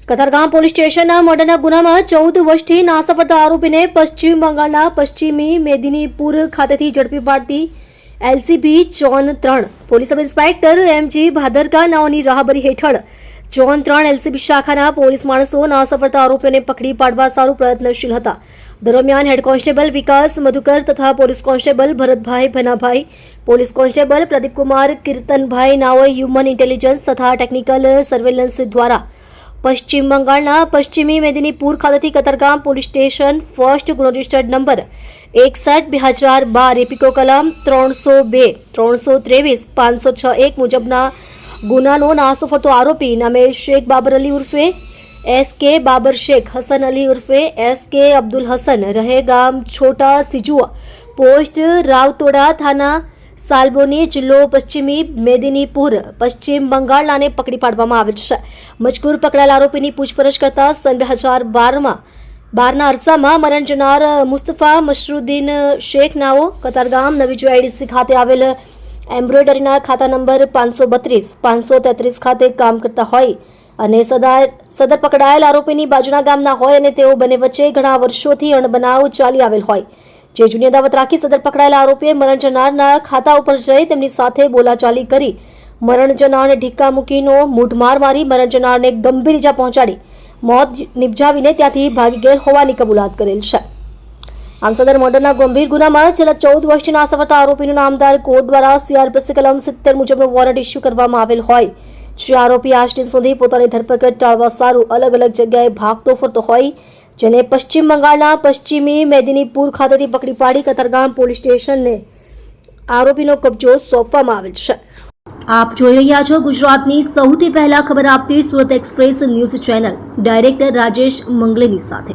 Katargam police સ્ટેશનના મર્ડરના ગુનામાં 14 વર્ષથી નાસપતા આરોપીને પશ્ચિમ બંગાળના પશ્ચિમી મેદિનીપુર ખાતેથી ઝડપી પાડતી LCB zone 3 police sub inspector MG Bhadarka નાઓની રાહબરી હેઠળ ઝોન 3 એલસીબી શાખાના પોલીસ માણસો નાસપતા આરોપીઓને પકડી પાડવા સારું પ્રયત્નશીલ હતા। દરમિયાન હેડ કોન્સ્ટેબલ વિકાસ મધુકર તથા police constable Bharatbhai Bhanabhai, police constable Pradeepkumar Kirtanbhai નાઓએ હ્યુમન ઇન્ટેલિજન્સ તથા ટેકનિકલ સર્વેલન્સ દ્વારા પશ્ચિમ બંગાળના પશ્ચિમી મેદિનીપુર ખાતેથી કતારગામ પોલીસ સ્ટેશન ફર્સ્ટ ગુનો રજિસ્ટર્ડ નંબર 61/2012 એપિકો કલમ 302, 323, 506 મુજબના ગુનાનો નાસો ફરતો આરોપી નામે શેખ બાબર અલી ઉર્ફે એસકે બાબર શેખ, હસન અલી ઉર્ફે એસકે અબ્દુલ હસન, રહે ગામ છોટા સિજુઆ, પોસ્ટ રાવતોડા, થાના સાલબોની, જિલ્લો પશ્ચિમી મેદિનીપુર, પશ્ચિમ બંગાળને પકડી પાડવામાં આવેલ છે। મજકૂર પકડાયેલ આરોપીની પૂછપરછ કરતા સન 2012ના અરસામાં મરણ જનાર મુસ્તફા મશરુદ્દીન શેખ નાઓ કતારગામ નવી જોઆઈડીસી ખાતે આવેલ એમ્બ્રોઇડરીના ખાતા નંબર 532, 533 ખાતે કામ કરતા હોય અને સદર પકડાયેલ આરોપીની બાજુના ગામના હોય અને તેઓ બંને વચ્ચે ઘણા વર્ષોથી અણબનાવ ચાલી આવેલ હોય, જે જૂની અદાવત રાખી સદર પકડાયેલા આરોપીએ મરણ જનારના ખાતા ઉપર જઈ તેમની સાથે બોલાચાલી કરી મરણ જનારને ઢીક્કા મૂકીનો મૂઢમાર મારી મરણ જનારને ગંભીર ઇજા પહોંચાડી મોત નિપજાવીને ત્યાંથી ભાગી ગયેલ હોવાની કબૂલાત કરેલ છે। આમ સદર મર્ડરના ગંભીર ગુનામાં છેલ્લા 14 વર્ષથી નાસપતા આરોપીનું નામદાર કોર્ટ દ્વારા સીઆરપીસી કલમ 70 મુજબનો વોરંટ ઇસ્યુ કરવામાં આવેલ હોય, જે આરોપી આજ દિન સુધી પોતાની ધરપકડ ટાળવા સારું અલગ અલગ જગ્યાએ ભાગતો ફરતો હોય, જેને પશ્ચિમ બંગાળના પશ્ચિમી મેદિનીપુર ખાતેથી પકડી પાડી કતારગામ પોલીસ સ્ટેશનને આરોપીનો કબજો સોંપવામાં આવેલ છે। આપ જોઈ રહ્યા છો ગુજરાતની સૌથી પહેલા ખબર આપતી Surat express news channel, director Rajesh મંગલેની સાથે।